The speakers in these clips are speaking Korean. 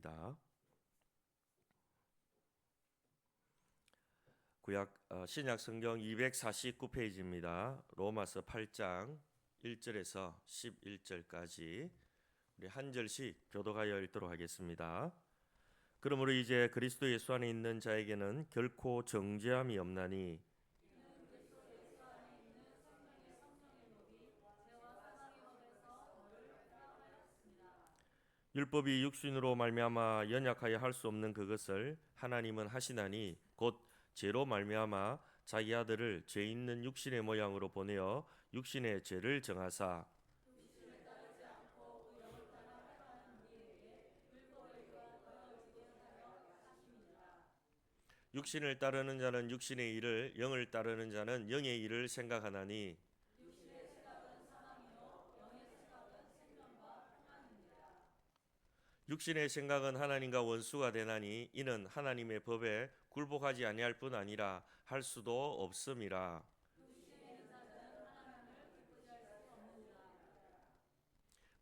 하겠습니다. 구약 신약 성경 249페이지입니다. 로마서 8장 1절에서 11절까지 우리 한 절씩 교독하여 읽도록 하겠습니다. 그러므로 이제 그리스도 예수 안에 있는 자에게는 결코 정죄함이 없나니 율법이 육신으로 말미암아 연약하여 할 수 없는 그것을 하나님은 하시나니 곧 죄로 말미암아 자기 아들을 죄 있는 육신의 모양으로 보내어 육신의 죄를 정하사 육신을 따르는 자는 육신의 일을, 영을 따르는 자는 영의 일을 생각하나니 육신의 생각은 하나님과 원수가 되나니 이는 하나님의 법에 굴복하지 아니할 뿐 아니라 할 수도 없음이라.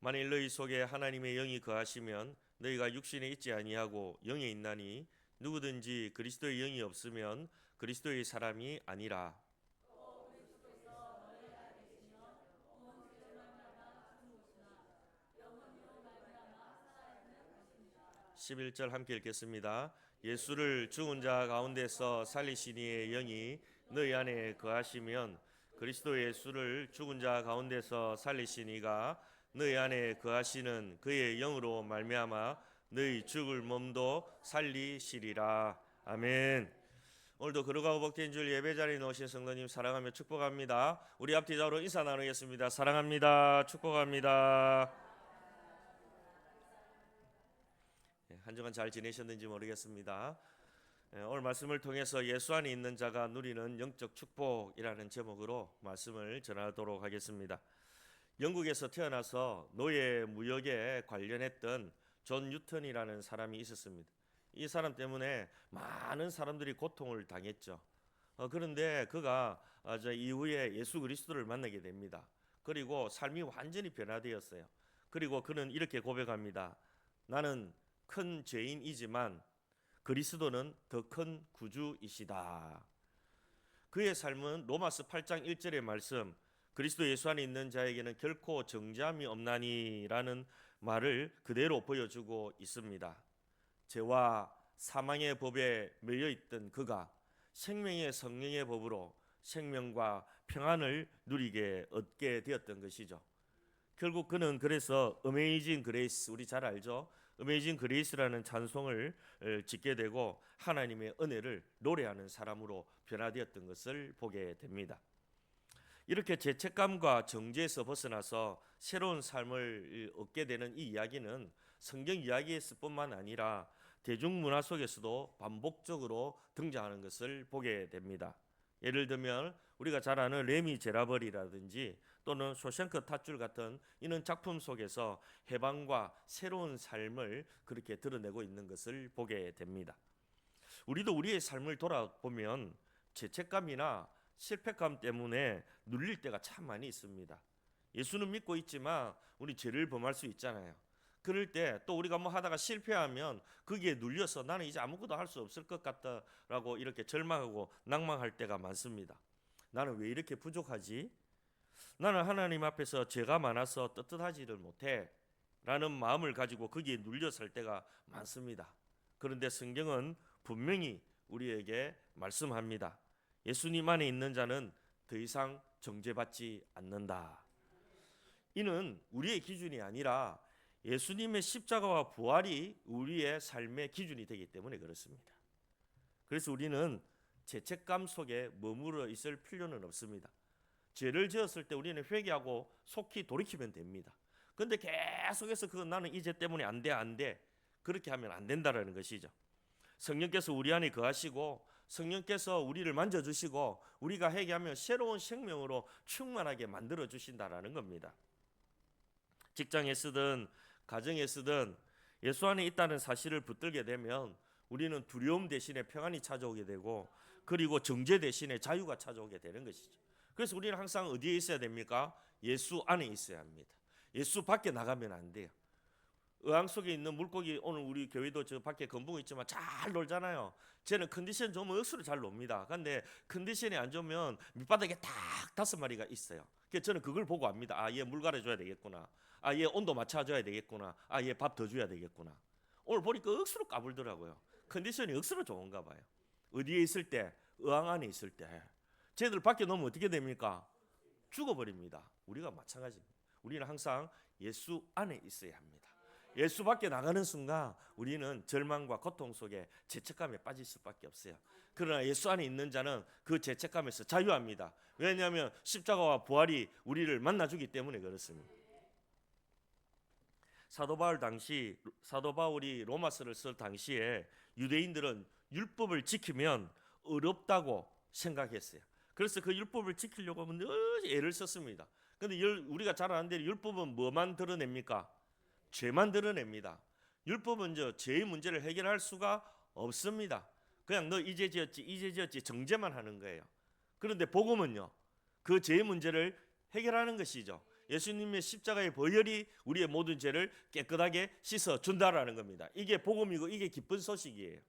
만일 너희 속에 하나님의 영이 거하시면 너희가 육신에 있지 아니하고 영에 있나니 누구든지 그리스도의 영이 없으면 그리스도의 사람이 아니라. 11절 함께 읽겠습니다. 예수를 죽은 자 가운데서 살리신 이의 영이 너희 안에 거하시면 그리스도 예수를 죽은 자 가운데서 살리신 이가 너희 안에 거하시는 그의 영으로 말미암아 너희 죽을 몸도 살리시리라. 아멘. 오늘도 거룩하고 복된 줄 예배 자리에 오신 성도님 사랑하며 축복합니다. 우리 앞뒤자로 인사 나누겠습니다. 사랑합니다. 축복합니다. 한 주간 잘 지내셨는지 모르겠습니다. 오늘 말씀을 통해서 예수 안에 있는 자가 누리는 영적 축복이라는 제목으로 말씀을 전하도록 하겠습니다. 영국에서 태어나서 노예 무역에 관련했던 존 뉴턴이라는 사람이 있었습니다. 이 사람 때문에 많은 사람들이 고통을 당했죠. 그런데 그가 이후에 예수 그리스도를 만나게 됩니다. 그리고 삶이 완전히 변화되었어요. 그리고 그는 이렇게 고백합니다. 나는 큰 죄인이지만 그리스도는 더 큰 구주이시다. 그의 삶은 로마서 8장 1절의 말씀 그리스도 예수 안에 있는 자에게는 결코 정죄함이 없나니라는 말을 그대로 보여주고 있습니다. 죄와 사망의 법에 매여있던 그가 생명의 성령의 법으로 생명과 평안을 누리게 얻게 되었던 것이죠. 결국 그는 그래서 어메이징 그레이스, 우리 잘 알죠? 어메이징 그레이스라는 찬송을 짓게 되고 하나님의 은혜를 노래하는 사람으로 변화되었던 것을 보게 됩니다. 이렇게 죄책감과 정죄에서 벗어나서 새로운 삶을 얻게 되는 이 이야기는 성경 이야기에서 뿐만 아니라 대중문화 속에서도 반복적으로 등장하는 것을 보게 됩니다. 예를 들면 우리가 잘 아는 레미제라블이라든지 또는 쇼생크 탓줄 같은 이런 작품 속에서 해방과 새로운 삶을 그렇게 드러내고 있는 것을 보게 됩니다. 우리도 우리의 삶을 돌아보면 죄책감이나 실패감 때문에 눌릴 때가 참 많이 있습니다. 예수는 믿고 있지만 우리 죄를 범할 수 있잖아요. 그럴 때 또 우리가 뭐 하다가 실패하면 거기에 눌려서 나는 이제 아무것도 할 수 없을 것 같다라고 이렇게 절망하고 낭망할 때가 많습니다. 나는 왜 이렇게 부족하지? 나는 하나님 앞에서 죄가 많아서 떳떳하지를 못해 라는 마음을 가지고 거기에 눌려설 때가 많습니다. 그런데 성경은 분명히 우리에게 말씀합니다. 예수님 안에 있는 자는 더 이상 정죄받지 않는다. 이는 우리의 기준이 아니라 예수님의 십자가와 부활이 우리의 삶의 기준이 되기 때문에 그렇습니다. 그래서 우리는 죄책감 속에 머물러 있을 필요는 없습니다. 죄를 지었을 때 우리는 회개하고 속히 돌이키면 됩니다. 그런데 계속해서 나는 이 죄 때문에 안 돼 그렇게 하면 안 된다라는 것이죠. 성령께서 우리 안에 거하시고 성령께서 우리를 만져주시고 우리가 회개하면 새로운 생명으로 충만하게 만들어 주신다라는 겁니다. 직장에 쓰든 가정에 쓰든 예수 안에 있다는 사실을 붙들게 되면 우리는 두려움 대신에 평안이 찾아오게 되고 그리고 정죄 대신에 자유가 찾아오게 되는 것이죠. 그래서 우리는 항상 어디에 있어야 됩니까? 예수 안에 있어야 합니다. 예수 밖에 나가면 안 돼요. 의왕 속에 있는 물고기, 오늘 우리 교회도 저 밖에 건붕어 있지만 잘 놀잖아요. 쟤는 컨디션 좋으면 억수로 잘 놉니다. 근데 컨디션이 안 좋으면 밑바닥에 딱 5마리가 있어요. 그래서 저는 그걸 보고 압니다. 아, 얘 물 갈아줘야 되겠구나. 아, 얘 온도 맞춰줘야 되겠구나. 아, 얘 밥 더 줘야 되겠구나. 오늘 보니까 억수로 까불더라고요. 컨디션이 억수로 좋은가 봐요. 어디에 있을 때? 의왕 안에 있을 때. 쟤들 밖에 놓으면 어떻게 됩니까? 죽어버립니다. 우리가 마찬가지입니다. 우리는 항상 예수 안에 있어야 합니다. 예수 밖에 나가는 순간 우리는 절망과 고통 속에 죄책감에 빠질 수밖에 없어요. 그러나 예수 안에 있는 자는 그 죄책감에서 자유합니다. 왜냐하면 십자가와 부활이 우리를 만나주기 때문에 그렇습니다. 사도 바울이 로마서를 쓸 당시에 유대인들은 율법을 지키면 어렵다고 생각했어요. 그래서 그 율법을 지키려고 하면 늘 애를 썼습니다. 근데 우리가 잘 아는 대로 율법은 뭐만 드러냅니까? 죄만 드러냅니다. 율법은 죄의 문제를 해결할 수가 없습니다. 그냥 너 이제 지었지 정죄만 하는 거예요. 그런데 복음은요, 그 죄의 문제를 해결하는 것이죠. 예수님의 십자가의 보혈이 우리의 모든 죄를 깨끗하게 씻어 준다라는 겁니다. 이게 복음이고 이게 기쁜 소식이에요.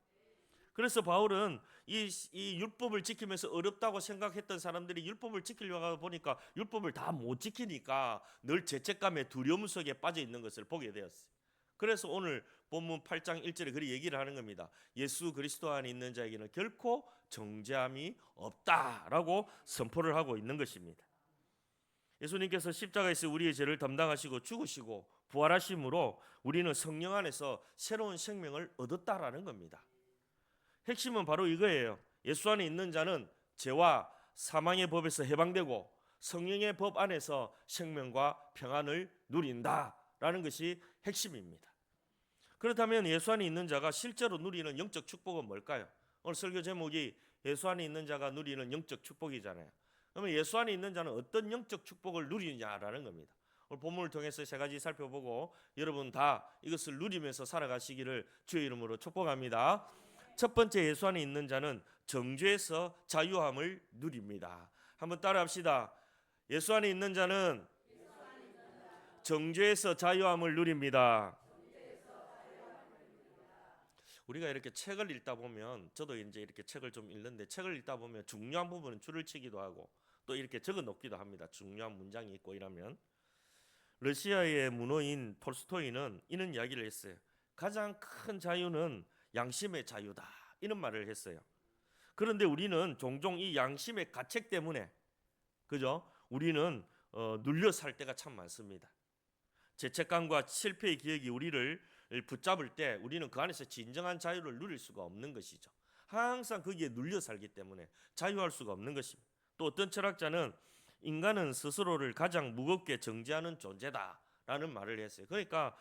그래서 바울은 이 율법을 지키면서 어렵다고 생각했던 사람들이 율법을 지키려고 하다 보니까 율법을 다 못 지키니까 늘 죄책감에 두려움 속에 빠져 있는 것을 보게 되었어요. 그래서 오늘 본문 8장 1절에 그리 얘기를 하는 겁니다. 예수 그리스도 안에 있는 자에게는 결코 정죄함이 없다라고 선포를 하고 있는 것입니다. 예수님께서 십자가에서 우리의 죄를 담당하시고 죽으시고 부활하심으로 우리는 성령 안에서 새로운 생명을 얻었다라는 겁니다. 핵심은 바로 이거예요. 예수 안에 있는 자는 죄와 사망의 법에서 해방되고 성령의 법 안에서 생명과 평안을 누린다라는 것이 핵심입니다. 그렇다면 예수 안에 있는 자가 실제로 누리는 영적 축복은 뭘까요? 오늘 설교 제목이 예수 안에 있는 자가 누리는 영적 축복이잖아요. 그러면 예수 안에 있는 자는 어떤 영적 축복을 누리느냐라는 겁니다. 오늘 본문을 통해서 세 가지 살펴보고 여러분 다 이것을 누리면서 살아가시기를 주의 이름으로 축복합니다. 첫 번째, 예수 안에 있는 자는 정죄에서 자유함을 누립니다. 한번 따라합시다. 예수 안에 있는 자는 정죄에서 자유함을 누립니다. 우리가 이렇게 책을 읽다 보면, 저도 이제 이렇게 책을 좀 읽는데, 책을 읽다 보면 중요한 부분은 줄을 치기도 하고 또 이렇게 적어 놓기도 합니다. 중요한 문장이 있고 이러면. 러시아의 문호인 톨스토이는 이런 이야기를 했어요. 가장 큰 자유는 양심의 자유다, 이런 말을 했어요. 그런데 우리는 종종 이 양심의 가책 때문에, 그죠? 우리는 눌려 살 때가 참 많습니다. 죄책감과 실패의 기억이 우리를 붙잡을 때 우리는 그 안에서 진정한 자유를 누릴 수가 없는 것이죠. 항상 거기에 눌려 살기 때문에 자유할 수가 없는 것입니다. 또 어떤 철학자는 인간은 스스로를 가장 무겁게 정죄하는 존재다라는 말을 했어요. 그러니까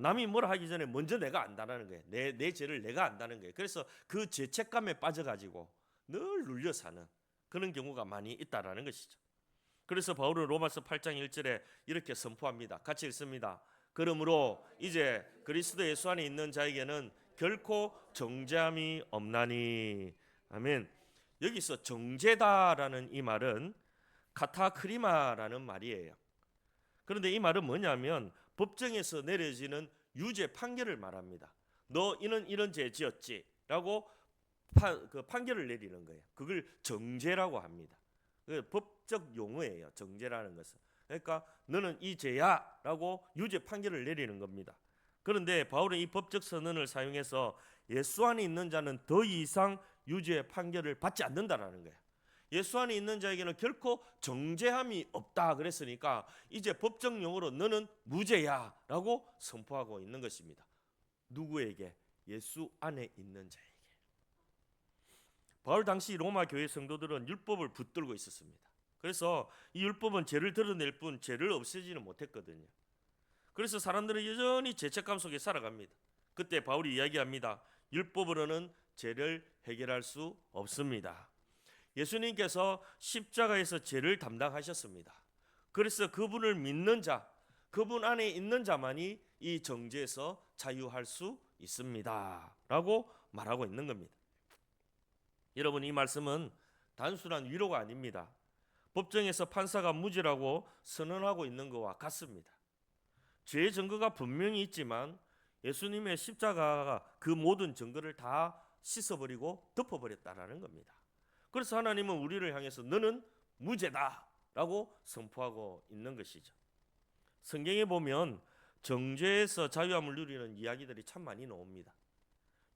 남이 뭐라 하기 전에 먼저 내가 안다는 거예요. 내 죄를 내가 안다는 거예요. 그래서 그 죄책감에 빠져가지고 늘 눌려 사는 그런 경우가 많이 있다라는 것이죠. 그래서 바울은 로마서 8장 1절에 이렇게 선포합니다. 같이 읽습니다. 그러므로 이제 그리스도 예수 안에 있는 자에게는 결코 정죄함이 없나니. 아멘. 여기서 정죄다라는 이 말은 카타크리마라는 말이에요. 그런데 이 말은 뭐냐면 법정에서 내려지는 유죄 판결을 말합니다. 너 이런 죄 지었지 라고 그 판결을 내리는 거예요. 그걸 정죄라고 합니다. 법적 용어예요. 정죄라는 것은. 그러니까 너는 이 죄야 라고 유죄 판결을 내리는 겁니다. 그런데 바울은 이 법적 선언을 사용해서 예수 안에 있는 자는 더 이상 유죄 판결을 받지 않는다라는 거예요. 예수 안에 있는 자에게는 결코 정죄함이 없다 그랬으니까 이제 법적 용어로 너는 무죄야 라고 선포하고 있는 것입니다. 누구에게? 예수 안에 있는 자에게. 바울 당시 로마 교회 성도들은 율법을 붙들고 있었습니다. 그래서 이 율법은 죄를 드러낼 뿐 죄를 없애지는 못했거든요. 그래서 사람들은 여전히 죄책감 속에 살아갑니다. 그때 바울이 이야기합니다. 율법으로는 죄를 해결할 수 없습니다. 예수님께서 십자가에서 죄를 담당하셨습니다. 그래서 그분을 믿는 자, 그분 안에 있는 자만이 이 정죄에서 자유할 수 있습니다 라고 말하고 있는 겁니다. 여러분, 이 말씀은 단순한 위로가 아닙니다. 법정에서 판사가 무죄라고 선언하고 있는 것과 같습니다. 죄의 증거가 분명히 있지만 예수님의 십자가가 그 모든 증거를 다 씻어버리고 덮어버렸다라는 겁니다. 그래서 하나님은 우리를 향해서 너는 무죄다라고 선포하고 있는 것이죠. 성경에 보면 정죄에서 자유함을 누리는 이야기들이 참 많이 나옵니다.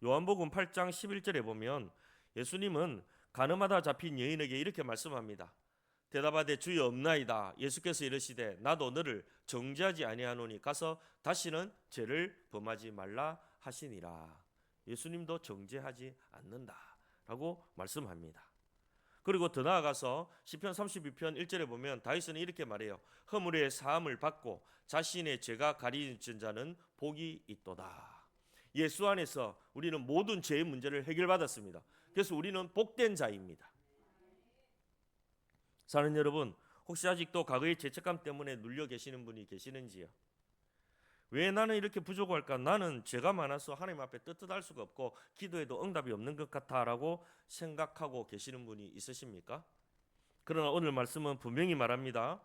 요한복음 8장 11절에 보면 예수님은 간음하다 잡힌 여인에게 이렇게 말씀합니다. 대답하되 주여 없나이다. 예수께서 이르시되 나도 너를 정죄하지 아니하노니 가서 다시는 죄를 범하지 말라 하시니라. 예수님도 정죄하지 않는다라고 말씀합니다. 그리고 더 나아가서 시편 32편 1절에 보면 다윗은 이렇게 말해요. 허물의 사함을 받고 자신의 죄가 가려진 자는 복이 있도다. 예수 안에서 우리는 모든 죄의 문제를 해결받았습니다. 그래서 우리는 복된 자입니다. 사는 여러분, 혹시 아직도 과거의 죄책감 때문에 눌려 계시는 분이 계시는지요? 왜 나는 이렇게 부족할까? 나는 죄가 많아서 하나님 앞에 떳떳할 수가 없고 기도해도 응답이 없는 것 같아라고 생각하고 계시는 분이 있으십니까? 그러나 오늘 말씀은 분명히 말합니다.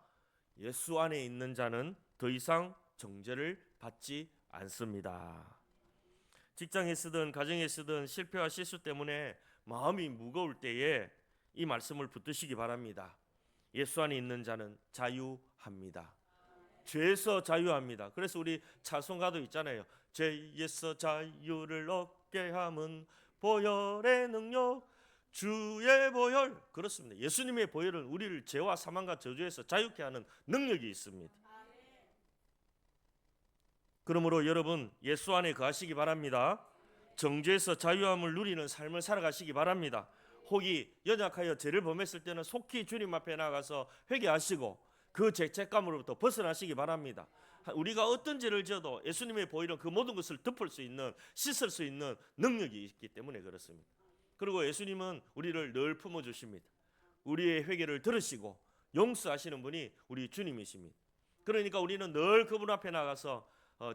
예수 안에 있는 자는 더 이상 정죄를 받지 않습니다. 직장에 쓰든 가정에 쓰든 실패와 실수 때문에 마음이 무거울 때에 이 말씀을 붙드시기 바랍니다. 예수 안에 있는 자는 자유합니다. 죄에서 자유합니다. 그래서 우리 찬송가도 있잖아요. 죄에서 자유를 얻게 함은 보혈의 능력 주의 보혈. 그렇습니다. 예수님의 보혈은 우리를 죄와 사망과 저주에서 자유케 하는 능력이 있습니다. 그러므로 여러분 예수 안에 거하시기 바랍니다. 정죄에서 자유함을 누리는 삶을 살아가시기 바랍니다. 혹이 연약하여 죄를 범했을 때는 속히 주님 앞에 나가서 회개하시고 그 죄책감으로부터 벗어나시기 바랍니다. 우리가 어떤 죄를 지어도 예수님의 보혈은 그 모든 것을 덮을 수 있는, 씻을 수 있는 능력이 있기 때문에 그렇습니다. 그리고 예수님은 우리를 늘 품어주십니다. 우리의 회개를 들으시고 용서하시는 분이 우리 주님이십니다. 그러니까 우리는 늘 그분 앞에 나가서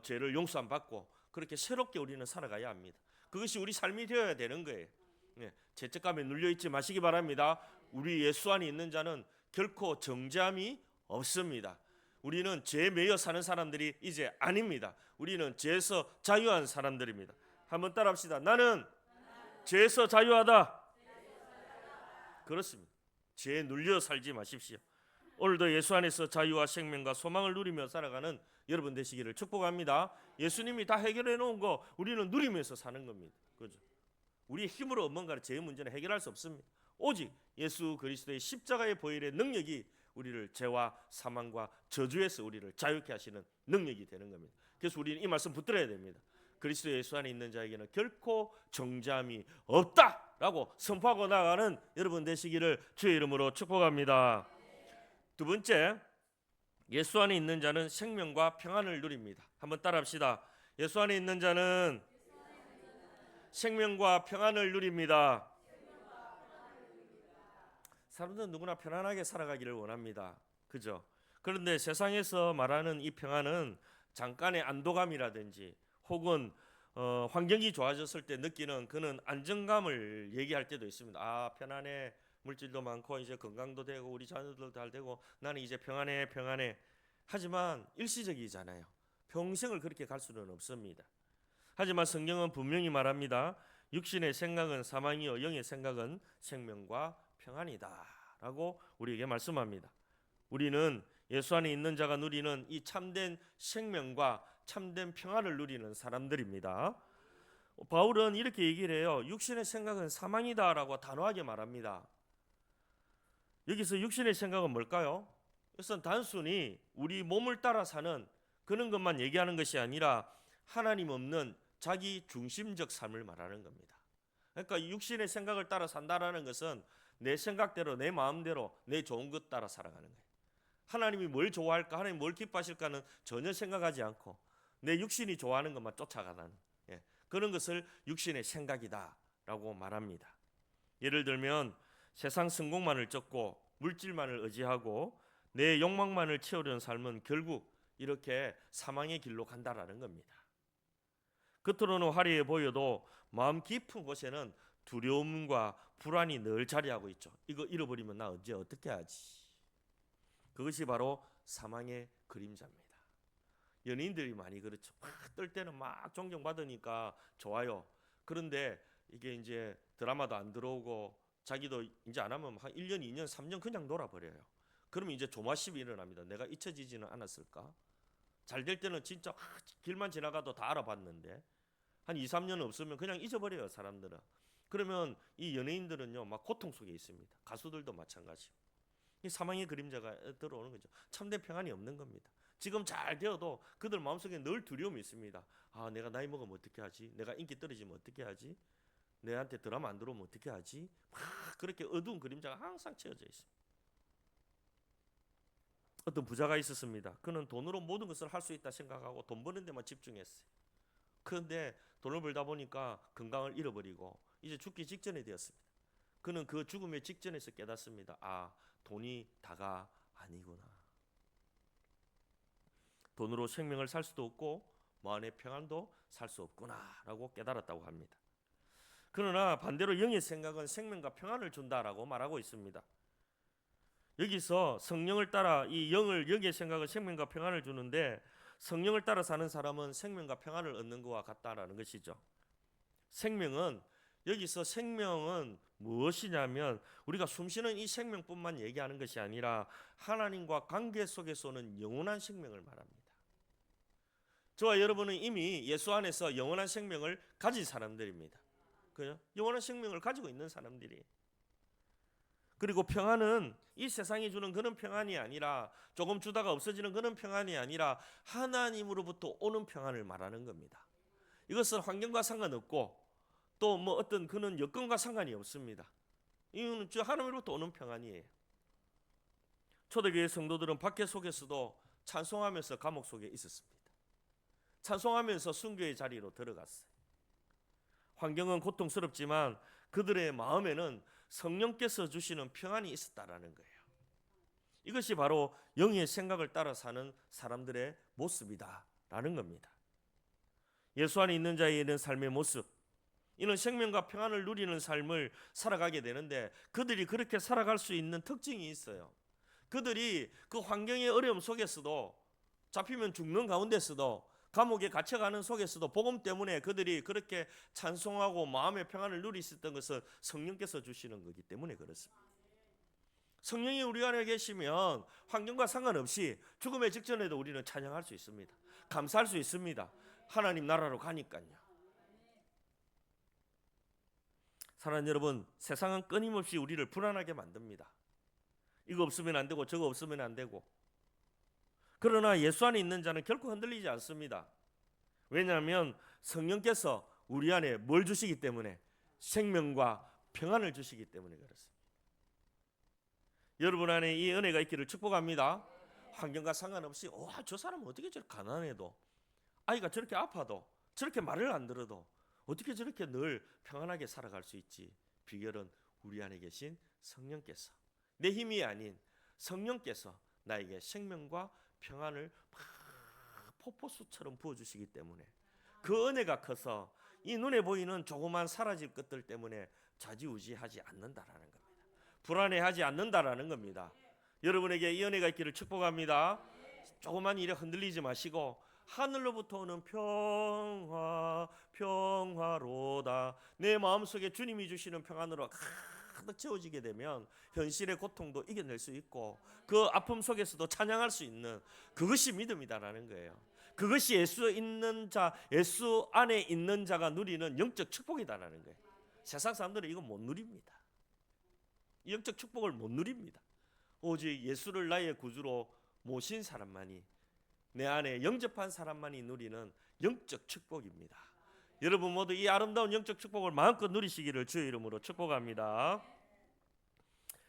죄를 용서함 받고 그렇게 새롭게 우리는 살아가야 합니다. 그것이 우리 삶이 되어야 되는 거예요. 죄책감에 눌려있지 마시기 바랍니다. 우리 예수 안에 있는 자는 결코 정죄함이 없습니다. 우리는 죄에 매여 사는 사람들이 이제 아닙니다. 우리는 죄에서 자유한 사람들입니다. 한번 따라합시다. 나는 죄에서 자유하다. 그렇습니다. 죄에 눌려 살지 마십시오. 오늘도 예수 안에서 자유와 생명과 소망을 누리며 살아가는 여러분 되시기를 축복합니다. 예수님이 다 해결해 놓은 거 우리는 누리면서 사는 겁니다. 그죠? 우리의 힘으로 뭔가 죄의 문제는 해결할 수 없습니다. 오직 예수 그리스도의 십자가의 보혈의 능력이 우리를 죄와 사망과 저주에서 우리를 자유케 하시는 능력이 되는 겁니다. 그래서 우리는 이 말씀 붙들어야 됩니다. 그리스도 예수 안에 있는 자에게는 결코 정죄함이 없다라고 선포하고 나가는 여러분 되시기를 주의 이름으로 축복합니다. 두 번째, 예수 안에 있는 자는 생명과 평안을 누립니다. 한번 따라합시다. 예수 안에 있는 자는 생명과 평안을 누립니다. 사람들은 누구나 편안하게 살아가기를 원합니다. 그죠? 그런데 세상에서 말하는 이 평안은 잠깐의 안도감이라든지 혹은 환경이 좋아졌을 때 느끼는 그는 안정감을 얘기할 때도 있습니다. 아, 편안해. 물질도 많고 이제 건강도 되고 우리 자녀들도 잘 되고 나는 이제 평안해. 하지만 일시적이잖아요. 평생을 그렇게 갈 수는 없습니다. 하지만 성경은 분명히 말합니다. 육신의 생각은 사망이요 영의 생각은 생명과 평안이다 라고 우리에게 말씀합니다. 우리는 예수 안에 있는 자가 누리는 이 참된 생명과 참된 평안을 누리는 사람들입니다. 바울은 이렇게 얘기를 해요. 육신의 생각은 사망이다 라고 단호하게 말합니다. 여기서 육신의 생각은 뭘까요? 이것은 단순히 우리 몸을 따라 사는 그런 것만 얘기하는 것이 아니라 하나님 없는 자기 중심적 삶을 말하는 겁니다. 그러니까 육신의 생각을 따라 산다라는 것은 내 생각대로 내 마음대로 내 좋은 것 따라 살아가는 거예요. 하나님이 뭘 좋아할까 하나님 뭘 기뻐하실까는 전혀 생각하지 않고 내 육신이 좋아하는 것만 쫓아가는 그런 것을 육신의 생각이다라고 말합니다. 예를 들면 세상 성공만을 쫓고 물질만을 의지하고 내 욕망만을 채우려는 삶은 결국 이렇게 사망의 길로 간다라는 겁니다. 겉으로는 화려해 보여도 마음 깊은 곳에는 두려움과 불안이 늘 자리하고 있죠. 이거 잃어버리면 나 언제 어떻게 하지? 그것이 바로 사망의 그림자입니다. 연예인들이 많이 그렇죠. 막 뜰 때는 막 존경받으니까 좋아요. 그런데 이게 이제 드라마도 안 들어오고 자기도 이제 안 하면 한 1년, 2년, 3년 그냥 놀아버려요. 그러면 이제 조마심이 일어납니다. 내가 잊혀지지는 않았을까? 잘 될 때는 진짜 길만 지나가도 다 알아봤는데 한 2, 3년 없으면 그냥 잊어버려요, 사람들은. 그러면 이 연예인들은요, 막 고통 속에 있습니다. 가수들도 마찬가지. 이 사망의 그림자가 들어오는 거죠. 참된 평안이 없는 겁니다. 지금 잘 되어도 그들 마음속에 늘 두려움이 있습니다. 아, 내가 나이 먹으면 어떻게 하지? 내가 인기 떨어지면 어떻게 하지? 내한테 드라마 안 들어오면 어떻게 하지? 막 그렇게 어두운 그림자가 항상 채워져 있습니다. 어떤 부자가 있었습니다. 그는 돈으로 모든 것을 할 수 있다 생각하고 돈 버는 데만 집중했어요. 그런데 돈을 벌다 보니까 건강을 잃어버리고 이제 죽기 직전에 되었습니다. 그는 그 죽음의 직전에서 깨닫습니다. 아, 돈이 다가 아니구나. 돈으로 생명을 살 수도 없고 마음의 평안도 살 수 없구나라고 깨달았다고 합니다. 그러나 반대로 영의 생각은 생명과 평안을 준다라고 말하고 있습니다. 여기서 성령을 따라 이 영의 생각은 생명과 평안을 주는데 성령을 따라 사는 사람은 생명과 평안을 얻는 것과 같다라는 것이죠. 여기서 생명은 무엇이냐면 우리가 숨쉬는 이 생명뿐만 얘기하는 것이 아니라 하나님과 관계 속에서 오는 영원한 생명을 말합니다. 저와 여러분은 이미 예수 안에서 영원한 생명을 가진 사람들입니다. 그죠? 영원한 생명을 가지고 있는 사람들이. 그리고 평안은 이 세상이 주는 그런 평안이 아니라 조금 주다가 없어지는 그런 평안이 아니라 하나님으로부터 오는 평안을 말하는 겁니다. 이것은 환경과 상관없고 또 뭐 어떤 그런 여건과 상관이 없습니다. 이거는 하나님으로부터 오는 평안이에요. 초대교회 성도들은 박해 속에서도 찬송하면서 감옥 속에 있었습니다. 찬송하면서 순교의 자리로 들어갔어요. 환경은 고통스럽지만 그들의 마음에는 성령께서 주시는 평안이 있었다라는 거예요. 이것이 바로 영의 생각을 따라 사는 사람들의 모습이다라는 겁니다. 예수 안에 있는 자의 이런 삶의 모습, 이는 생명과 평안을 누리는 삶을 살아가게 되는데 그들이 그렇게 살아갈 수 있는 특징이 있어요. 그들이 그 환경의 어려움 속에서도 잡히면 죽는 가운데서도 감옥에 갇혀가는 속에서도 복음 때문에 그들이 그렇게 찬송하고 마음의 평안을 누릴 수 있던 것은 성령께서 주시는 거기 때문에 그렇습니다. 성령이 우리 안에 계시면 환경과 상관없이 죽음의 직전에도 우리는 찬양할 수 있습니다. 감사할 수 있습니다. 하나님 나라로 가니까요. 사랑하는 여러분, 세상은 끊임없이 우리를 불안하게 만듭니다. 이거 없으면 안 되고 저거 없으면 안 되고. 그러나 예수 안에 있는 자는 결코 흔들리지 않습니다. 왜냐하면 성령께서 우리 안에 뭘 주시기 때문에 생명과 평안을 주시기 때문에 그렇습니다. 여러분 안에 이 은혜가 있기를 축복합니다. 환경과 상관없이 저 사람은 어떻게 저렇게 가난해도 아이가 저렇게 아파도 저렇게 말을 안 들어도 어떻게 저렇게 늘 평안하게 살아갈 수 있지? 비결은 우리 안에 계신 성령께서, 내 힘이 아닌 성령께서 나에게 생명과 평안을 폭포수처럼 부어주시기 때문에 그 은혜가 커서 이 눈에 보이는 조그만 사라질 것들 때문에 좌지우지하지 않는다라는 겁니다. 불안해하지 않는다라는 겁니다. 여러분에게 이 은혜가 있기를 축복합니다. 조그만 일에 흔들리지 마시고 하늘로부터 오는 평화로다. 내 마음속에 주님이 주시는 평안으로 가득 채워지게 되면 현실의 고통도 이겨낼 수 있고 그 아픔 속에서도 찬양할 수 있는 그것이 믿음이다라는 거예요. 그것이 예수 안에 있는 자가 누리는 영적 축복이다라는 거예요. 세상 사람들은 이거 못 누립니다. 영적 축복을 못 누립니다. 오직 예수를 나의 구주로 모신 사람만이, 내 안에 영접한 사람만이 누리는 영적 축복입니다. 여러분 모두 이 아름다운 영적 축복을 마음껏 누리시기를 주의 이름으로 축복합니다.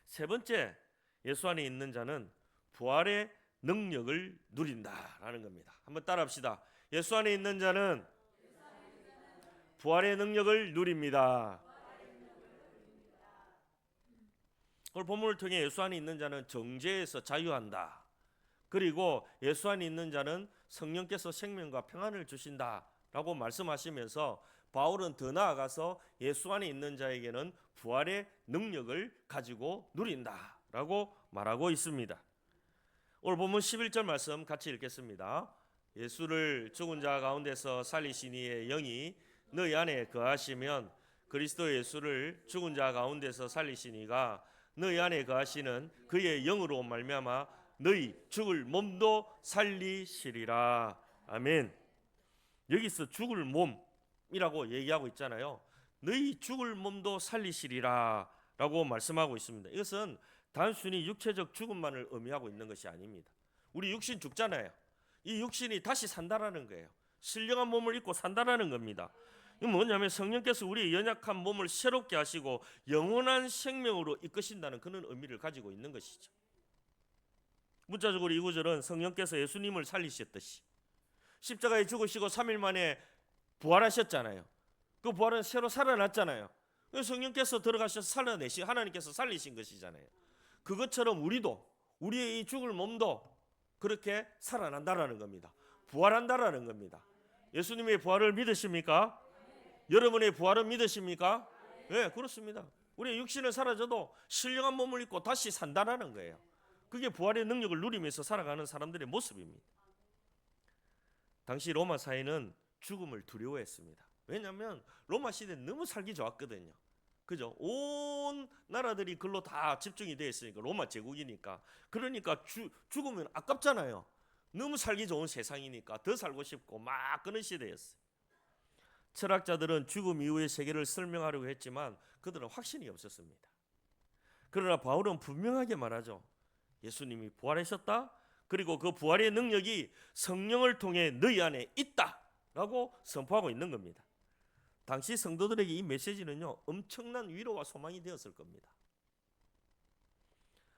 세 번째, 예수 안에 있는 자는 부활의 능력을 누린다라는 겁니다. 한번 따라합시다. 예수 안에 있는 자는 부활의 능력을 누립니다. 오늘 본문을 통해 예수 안에 있는 자는 정죄에서 자유한다. 그리고 예수 안에 있는 자는 성령께서 생명과 평안을 주신다라고 말씀하시면서 바울은 더 나아가서 예수 안에 있는 자에게는 부활의 능력을 가지고 누린다라고 말하고 있습니다. 오늘 본문 11절 말씀 같이 읽겠습니다. 예수를 죽은 자 가운데서 살리신 이의 영이 너희 안에 거하시면 그리스도 예수를 죽은 자 가운데서 살리신 이가 너희 안에 거하시는 그의 영으로 말미암아 너희 죽을 몸도 살리시리라. 아멘. 여기서 죽을 몸이라고 얘기하고 있잖아요. 너희 죽을 몸도 살리시리라 라고 말씀하고 있습니다. 이것은 단순히 육체적 죽음만을 의미하고 있는 것이 아닙니다. 우리 육신 죽잖아요. 이 육신이 다시 산다라는 거예요. 신령한 몸을 입고 산다라는 겁니다. 이건 뭐냐면 성령께서 우리의 연약한 몸을 새롭게 하시고 영원한 생명으로 이끄신다는 그런 의미를 가지고 있는 것이죠. 문자적으로 이 구절은 성령께서 예수님을 살리셨듯이 십자가에 죽으시고 3일 만에 부활하셨잖아요. 그 부활은 새로 살아났잖아요. 성령께서 들어가셔서 살아내시 하나님께서 살리신 것이잖아요. 그것처럼 우리도 우리의 이 죽을 몸도 그렇게 살아난다라는 겁니다. 부활한다라는 겁니다. 예수님의 부활을 믿으십니까? 여러분의 부활은 믿으십니까? 네, 그렇습니다. 우리의 육신은 사라져도 신령한 몸을 입고 다시 산다라는 거예요. 그게 부활의 능력을 누리면서 살아가는 사람들의 모습입니다. 당시 로마 사회는 죽음을 두려워했습니다. 왜냐하면 로마 시대는 너무 살기 좋았거든요. 그죠? 온 나라들이 글로 다 집중이 되어 있으니까 로마 제국이니까. 그러니까 죽으면 아깝잖아요. 너무 살기 좋은 세상이니까 더 살고 싶고 막 그런 시대였어요. 철학자들은 죽음 이후의 세계를 설명하려고 했지만 그들은 확신이 없었습니다. 그러나 바울은 분명하게 말하죠. 예수님이 부활하셨다. 그리고 그 부활의 능력이 성령을 통해 너희 안에 있다라고 선포하고 있는 겁니다. 당시 성도들에게 이 메시지는요, 엄청난 위로와 소망이 되었을 겁니다.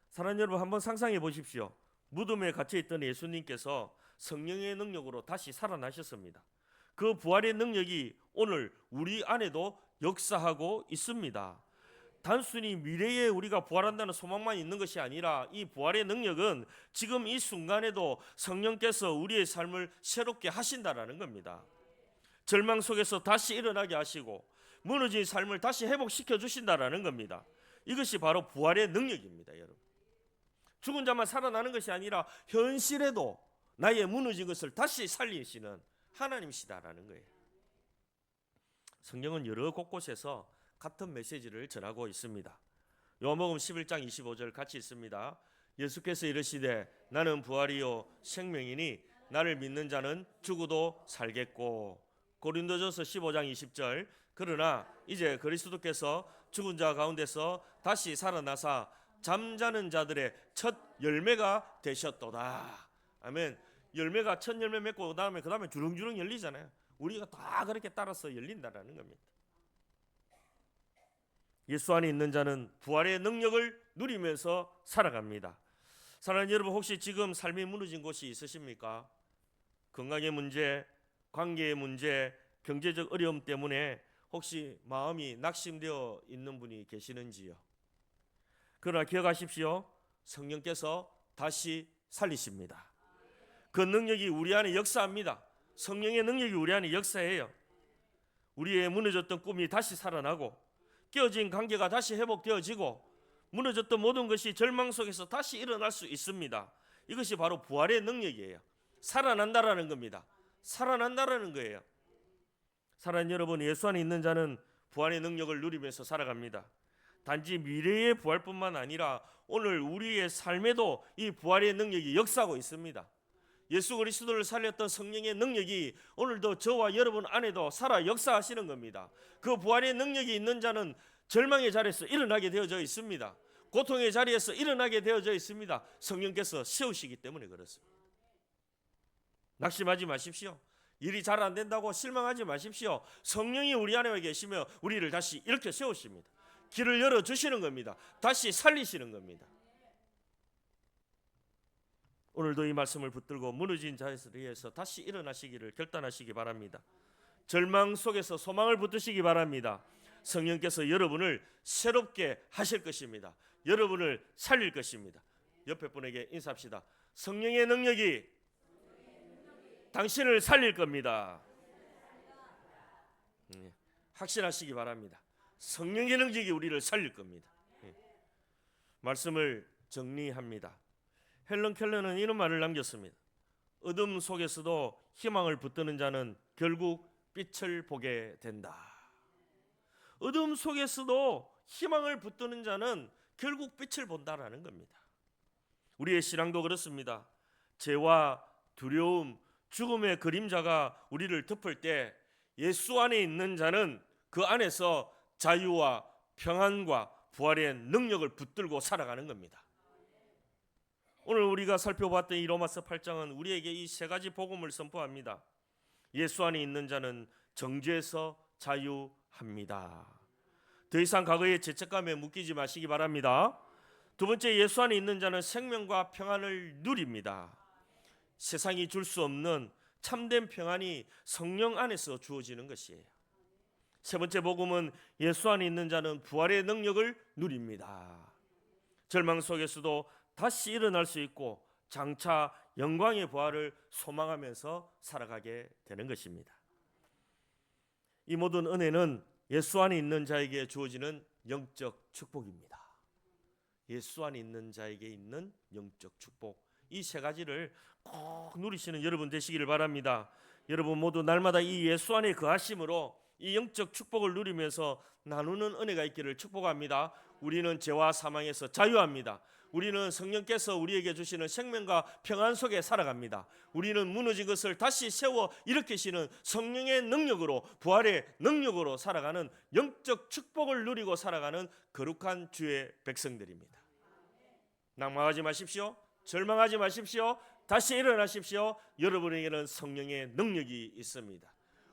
사랑하는 여러분, 한번 상상해 보십시오. 무덤에 갇혀있던 예수님께서 성령의 능력으로 다시 살아나셨습니다. 그 부활의 능력이 오늘 우리 안에도 역사하고 있습니다. 단순히 미래에 우리가 부활한다는 소망만 있는 것이 아니라 이 부활의 능력은 지금 이 순간에도 성령께서 우리의 삶을 새롭게 하신다라는 겁니다. 절망 속에서 다시 일어나게 하시고 무너진 삶을 다시 회복시켜 주신다라는 겁니다. 이것이 바로 부활의 능력입니다, 여러분. 죽은 자만 살아나는 것이 아니라 현실에도 나의 무너진 것을 다시 살리시는 하나님이시다라는 거예요. 성경은 여러 곳곳에서 같은 메시지를 전하고 있습니다. 요한복음 11장 25절 같이 있습니다. 예수께서 이르시되 나는 부활이요 생명이니 나를 믿는 자는 죽어도 살겠고. 고린도전서 15장 20절 그러나 이제 그리스도께서 죽은 자 가운데서 다시 살아나사 잠자는 자들의 첫 열매가 되셨도다. 아멘. 열매가 첫 열매 맺고 그다음에 주렁주렁 열리잖아요. 우리가 다 그렇게 따라서 열린다라는 겁니다. 예수 안에 있는 자는 부활의 능력을 누리면서 살아갑니다. 사랑하는 여러분, 혹시 지금 삶이 무너진 곳이 있으십니까? 건강의 문제, 관계의 문제, 경제적 어려움 때문에 혹시 마음이 낙심되어 있는 분이 계시는지요? 그러나 기억하십시오. 성령께서 다시 살리십니다. 그 능력이 우리 안에 역사합니다. 성령의 능력이 우리 안에 역사해요. 우리의 무너졌던 꿈이 다시 살아나고 깨어진 관계가 다시 회복되어지고 무너졌던 모든 것이 절망 속에서 다시 일어날 수 있습니다. 이것이 바로 부활의 능력이에요. 살아난다라는 겁니다. 살아난다라는 거예요. 사랑하는 여러분, 예수 안에 있는 자는 부활의 능력을 누리면서 살아갑니다. 단지 미래의 부활뿐만 아니라 오늘 우리의 삶에도 이 부활의 능력이 역사하고 있습니다. 예수 그리스도를 살렸던 성령의 능력이 오늘도 저와 여러분 안에도 살아 역사하시는 겁니다. 그 부활의 능력이 있는 자는 절망의 자리에서 일어나게 되어져 있습니다. 고통의 자리에서 일어나게 되어져 있습니다. 성령께서 세우시기 때문에 그렇습니다. 낙심하지 마십시오. 일이 잘 안 된다고 실망하지 마십시오. 성령이 우리 안에 계시며 우리를 다시 일으켜 세우십니다. 길을 열어주시는 겁니다. 다시 살리시는 겁니다. 오늘도 이 말씀을 붙들고 무너진 자리에서 다시 일어나시기를 결단하시기 바랍니다. 절망 속에서 소망을 붙드시기 바랍니다. 성령께서 여러분을 새롭게 하실 것입니다. 여러분을 살릴 것입니다. 옆에 분에게 인사합시다. 성령의 능력이 당신을 살릴 겁니다. 확신하시기 바랍니다. 성령의 능력이 우리를 살릴 겁니다. 말씀을 정리합니다. 헬런 켈러는 이런 말을 남겼습니다. 어둠 속에서도 희망을 붙드는 자는 결국 빛을 보게 된다. 어둠 속에서도 희망을 붙드는 자는 결국 빛을 본다라는 겁니다. 우리의 신앙도 그렇습니다. 죄와 두려움, 죽음의 그림자가 우리를 덮을 때 예수 안에 있는 자는 그 안에서 자유와 평안과 부활의 능력을 붙들고 살아가는 겁니다. 오늘 우리가 살펴봤던 이 로마서 8장은 우리에게 이 세 가지 복음을 선포합니다. 예수 안에 있는 자는 정죄에서 자유합니다. 더 이상 과거의 죄책감에 묶이지 마시기 바랍니다. 두 번째, 예수 안에 있는 자는 생명과 평안을 누립니다. 세상이 줄 수 없는 참된 평안이 성령 안에서 주어지는 것이에요. 세 번째 복음은 예수 안에 있는 자는 부활의 능력을 누립니다. 절망 속에서도 다시 일어날 수 있고 장차 영광의 부활을 소망하면서 살아가게 되는 것입니다. 이 모든 은혜는 예수 안에 있는 자에게 주어지는 영적 축복입니다. 예수 안에 있는 자에게 있는 영적 축복, 이 세 가지를 꼭 누리시는 여러분 되시기를 바랍니다. 여러분 모두 날마다 이 예수 안에 거하심으로 이 영적 축복을 누리면서 나누는 은혜가 있기를 축복합니다. 우리는 죄와 사망에서 자유합니다. 우리는 성령께서 우리에게 주시는 생명과 평안 속에 살아갑니다. 우리는 무너진 것을 다시 세워 일으키시는 성령의 능력으로, 부활의 능력으로 살아가는 영적 축복을 누리고 살아가는 거룩한 주의 백성들입니다. 낙망하지 마십시오. 절망하지 마십시오. 다시 일어나십시오. 여러분에게는 성령의 능력이 있습니다.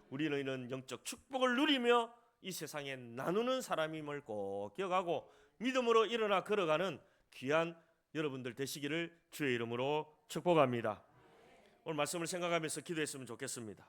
우리는 이런 영적 축복을 누리며 이 세상에 나누는 사람임을 꼭 기억하고 믿음으로 일어나 걸어가는 귀한 여러분들 되시기를 주의 이름으로 축복합니다. 오늘 말씀을 생각하면서 기도했으면 좋겠습니다.